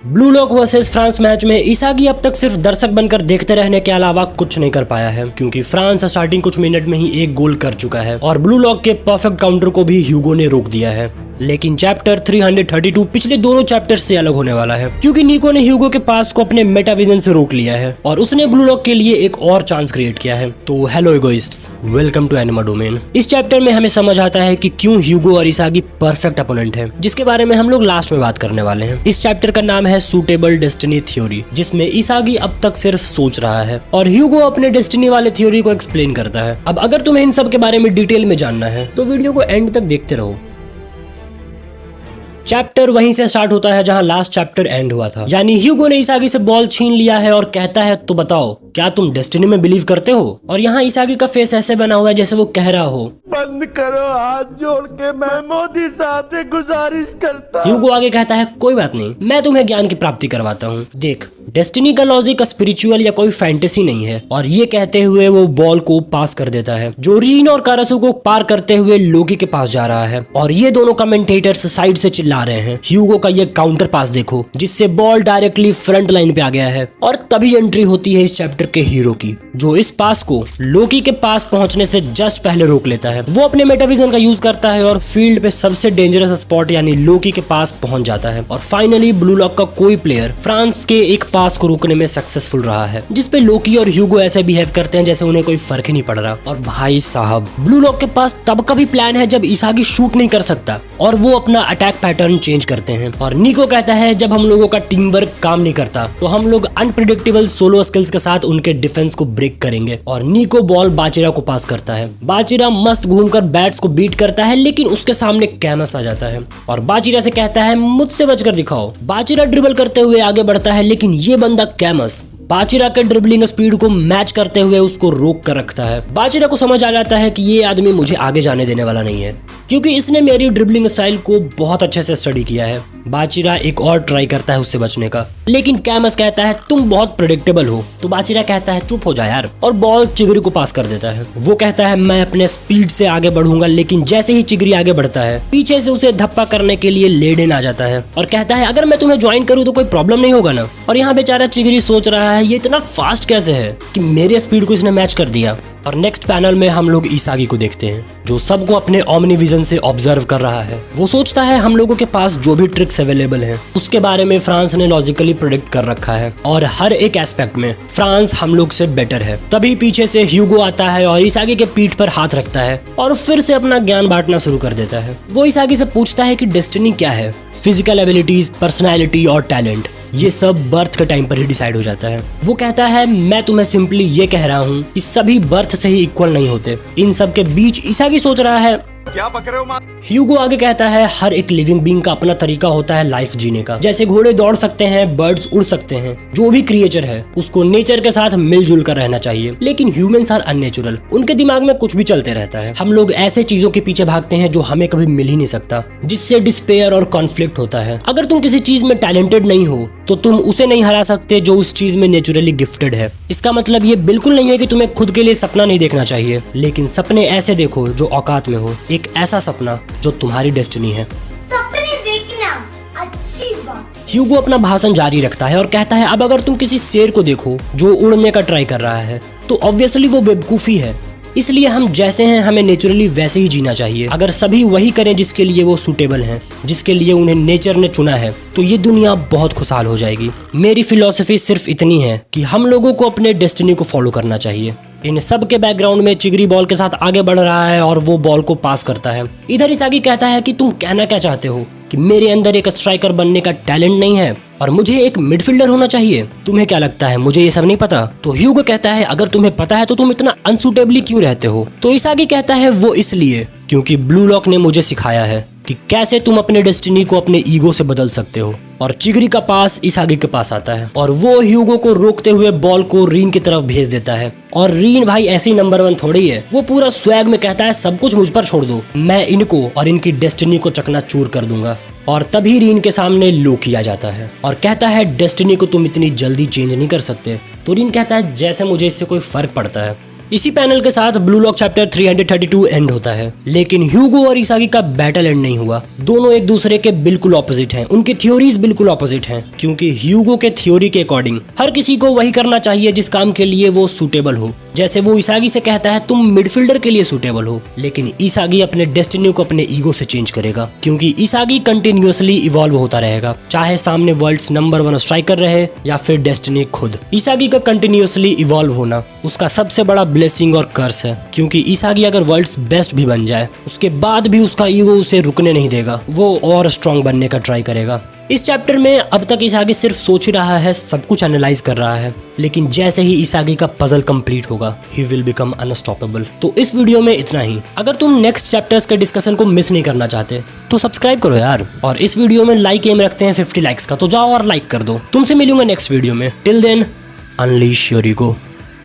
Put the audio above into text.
Blue lock versus France match में इसागी अब तक सिर्फ दर्शक बनकर देखते रहने के अलावा कुछ नहीं कर पाया है, क्योंकि फ्रांस स्टार्टिंग कुछ मिनट में ही एक गोल कर चुका है और ब्लू लॉक के परफेक्ट काउंटर को भी ह्यूगो ने रोक दिया है। लेकिन चैप्टर 332 पिछले दोनों चैप्टर से अलग होने वाला है, क्योंकि निको ने ह्यूगो के पास को अपने मेटाविजन से रोक लिया है और उसने ब्लू लॉक के लिए एक और चांस क्रिएट किया है। तो hello egoists, welcome to Anima Domain. इस चैप्टर में हमें समझ आता है कि क्यों ह्यूगो और इसागी परफेक्ट अपोनेंट है, जिसके बारे में हम लोग लास्ट में बात करने वाले हैं। इस चैप्टर का नाम है सूटेबल डेस्टिनी थ्योरी, जिसमें इसागी अब तक सिर्फ सोच रहा है और ह्यूगो अपने डेस्टिनी वाले थ्योरी को एक्सप्लेन करता है। अब अगर तुम्हें इन सब के बारे में डिटेल में जानना है तो वीडियो को एंड तक देखते रहो। चैप्टर वहीं से स्टार्ट होता है जहां लास्ट चैप्टर एंड हुआ था, यानी ह्यूगो ने इसागी से बॉल छीन लिया है और कहता है तो बताओ क्या तुम डेस्टिनी में बिलीव करते हो। और यहाँ इसागी का फेस ऐसे बना हुआ है जैसे वो कह रहा हो बंद करो, हाथ जोड़ के मैं मोदी साहब से गुजारिश करता हूं। ह्यूगो आगे कहता है कोई बात नहीं, मैं तुम्हें ज्ञान की प्राप्ति करवाता हूँ। देख, डेस्टिनी का लॉजिक स्पिरिचुअल या कोई फैंटेसी नहीं है। और ये कहते हुए वो बॉल को पास कर देता है, जो रीन और कारासु को पार करते हुए लोकी के पास जा रहा है। और ये दोनों कमेंटेटर्स साइड से चिल्ला रहे हैं ह्यूगो का ये काउंटर पास देखो, जिससे बॉल डायरेक्टली फ्रंट लाइन पे आ गया है। और तभी एंट्री होती है इस चैप्टर के हीरो की, जो इस पास को लोकी के पास पहुंचने से जस्ट पहले रोक लेता है। वो अपने मेटाविजन का यूज करता है और फील्ड पे सबसे डेंजरस स्पॉट यानी लोकी के पास पहुंच जाता है। और फाइनली ब्लू लॉक का कोई प्लेयर फ्रांस के एक पास को रोकने में सक्सेसफुल रहा है, जिसपे लोकी और ह्यूगो ऐसे बिहेव करते हैं जैसे उन्हें कोई फर्क ही नहीं पड़ रहा। और भाई साहब, ब्लू लॉक के पास तब का भी प्लान है जब इसागी शूट नहीं कर सकता और वो अपना अटैक पैटर्न चेंज करते हैं। और निको कहता है जब हम लोगों का टीम वर्क काम नहीं करता तो हम लोग अनप्रिडिक्टेबल सोलो स्किल्स के साथ उनके डिफेंस को ब्रेक करेंगे। और निको बॉल बाचिरा को पास करता है। बाचिरा मस्त घूमकर बैट्स को बीट करता है, लेकिन उसके सामने कैमस आ जाता है और बाचिरा से कहता है मुझसे बचकर दिखाओ। बाचिरा ड्रिबल करते हुए आगे बढ़ता है, लेकिन ये बंदा कैमस बाचिरा के ड्रिबलिंग स्पीड को मैच करते हुए उसको रोक कर रखता है। बाचिरा को समझ आ जाता है कि ये आदमी मुझे आगे जाने देने वाला नहीं है, क्योंकि इसने मेरी ड्रिबलिंग स्टाइल को बहुत अच्छे से स्टडी किया है। बाचिरा एक और ट्राई करता है उससे बचने का, लेकिन कैमस कहता है तुम बहुत प्रेडिक्टेबल हो। तो बाचिरा कहता है चुप हो जा यार, और बॉल चिगरी को पास कर देता है। वो कहता है मैं अपने स्पीड से आगे बढ़ूंगा, लेकिन जैसे ही चिगरी आगे बढ़ता है पीछे से उसे धप्पा करने के लिए लेडन आ जाता है और कहता है अगर मैं तुम्हें ज्वाइन करूँ तो कोई प्रॉब्लम नहीं होगा ना। और यहाँ बेचारा चिगरी सोच रहा है ये इतना फास्ट कैसे है कि मेरे स्पीड को इसने मैच कर दिया। और नेक्स्ट पैनल में हम लोग इसागी को देखते हैं, जो सबको अपने ओमनी विजन से ऑब्जर्व कर रहा है। वो सोचता है हम लोगों के पास जो भी ट्रिक्स अवेलेबल हैं उसके बारे में फ्रांस ने लॉजिकली प्रेडिक्ट कर रखा है और हर एक एस्पेक्ट में फ्रांस हम लोग से बेटर है। तभी पीछे से ह्यूगो आता है और इसागी के पीठ पर हाथ रखता है और फिर से अपना ज्ञान बांटना शुरू कर देता है। वो इसागी से पूछता है कि डेस्टिनी क्या है। फिजिकल एबिलिटीज, पर्सनैलिटी और टैलेंट, ये सब बर्थ के टाइम पर ही डिसाइड हो जाता है। वो कहता है मैं तुम्हें सिंपली ये कह रहा हूँ कि सभी बर्थ से ही इक्वल नहीं होते। इन सब के बीच इसागी सोच रहा है क्या पक रहे हो। ह्यूगो आगे कहता है हर एक लिविंग बीइंग का अपना तरीका होता है लाइफ जीने का। जैसे घोड़े दौड़ सकते हैं, बर्ड्स उड़ सकते हैं, जो भी क्रिएचर है उसको नेचर के साथ मिलजुल कर रहना चाहिए। लेकिन ह्यूमंस आर अननेचुरल, उनके दिमाग में कुछ भी चलते रहता है। हम लोग ऐसे चीजों के पीछे भागते हैं जो हमें कभी मिल ही नहीं सकता, जिससे डिस्पेयर और कॉन्फ्लिक्ट होता है। अगर तुम किसी चीज में टैलेंटेड नहीं हो तो तुम उसे नहीं हरा सकते जो उस चीज में नेचुरली गिफ्टेड है। इसका मतलब ये बिल्कुल नहीं है कि तुम्हें खुद के लिए सपना नहीं देखना चाहिए, लेकिन सपने ऐसे देखो जो औकात में हो, एक ऐसा सपना जो तुम्हारी डेस्टिनी है। सपने देखना अच्छी बात। ह्यूगो अपना भाषण जारी रखता है और कहता है अब अगर तुम किसी शेर को देखो जो उड़ने का ट्राई कर रहा है तो ऑब्वियसली वो बेवकूफी है। इसलिए हम जैसे हैं हमें नेचुरली वैसे ही जीना चाहिए। अगर सभी वही करें जिसके लिए वो सूटेबल हैं, जिसके लिए उन्हें नेचर ने चुना है, तो ये दुनिया बहुत खुशहाल हो जाएगी। मेरी फिलॉसफी सिर्फ इतनी है कि हम लोगों को अपने डेस्टिनी को फॉलो करना चाहिए। इन सब के बैकग्राउंड में चिगरी बॉल के साथ आगे बढ़ रहा है और वो बॉल को पास करता है। इधर इसागी कहता है कि तुम कहना क्या चाहते हो कि मेरे अंदर एक स्ट्राइकर बनने का टैलेंट नहीं है और मुझे एक मिडफील्डर होना चाहिए। तुम्हें क्या लगता है मुझे ये सब नहीं पता? तो ह्यूगो कहता है अगर तुम्हें पता है तो तुम इतना अनसूटेबली क्यों रहते हो? तो इसागी कहता है वो इसलिए क्योंकि ब्लू लॉक ने मुझे सिखाया है कि कैसे तुम अपने डेस्टिनी को अपने ईगो से बदल सकते हो। और चिगरी का पास इसागी के पास आता है और वो ह्यूगो को रोकते हुए बॉल को रीन की तरफ भेज देता है। और रीन भाई ऐसी नंबर 1 थोड़ी है, वो पूरा स्वैग में कहता है सब कुछ मुझ पर छोड़ दो, मैं इनको और इनकी डेस्टिनी को चकनाचूर कर दूंगा। और तभी रीन के सामने लोकी आ जाता है और कहता है डेस्टिनी को तुम इतनी जल्दी चेंज नहीं कर सकते। तो रीन कहता है जैसे मुझे इससे कोई फर्क पड़ता है। इसी पैनल के साथ ब्लू लॉक चैप्टर 332 एंड होता है। लेकिन ह्यूगो और इसागी का बैटल एंड नहीं हुआ। दोनों एक दूसरे के बिल्कुल ऑपोजिट हैं, उनकी थ्योरीज बिल्कुल ऑपोजिट हैं। क्योंकि ह्यूगो के थ्योरी के अकॉर्डिंग हर किसी को वही करना चाहिए जिस काम के लिए वो सूटेबल हो। जैसे वो इसागी से कहता है तुम मिडफील्डर के लिए सूटेबल हो, लेकिन इसागी अपने डेस्टिनी को अपने ईगो से चेंज करेगा। क्योंकि इसागी कंटिन्यूअसली इवॉल्व होता रहेगा, चाहे सामने वर्ल्ड्स नंबर 1 स्ट्राइकर रहे या फिर डेस्टिनी खुद। इसागी का कंटिन्यूअसली इवॉल्व होना उसका सबसे बड़ा ब्लेसिंग और कर्स है। क्योंकि इसागी अगर वर्ल्ड्स बेस्ट भी बन जाए उसके बाद भी उसका ईगो उसे रुकने नहीं देगा, वो और स्ट्रांग बनने का ट्राई करेगा। इस चैप्टर में अब तक इसागी सिर्फ सोच ही रहा है, सब कुछ एनालाइज कर रहा है, लेकिन जैसे ही इसागी का पजल कंप्लीट होगा ही विल बिकम अनस्टॉपेबल। तो इस वीडियो में इतना ही। अगर तुम नेक्स्ट चैप्टर्स के डिस्कशन को मिस नहीं करना चाहते तो सब्सक्राइब करो यार। और इस वीडियो में लाइक एम रखते हैं 50 लाइक्स का, तो जाओ और लाइक कर दो। तुमसे मिलूंगा नेक्स्ट वीडियो में। Till then unleash your ego.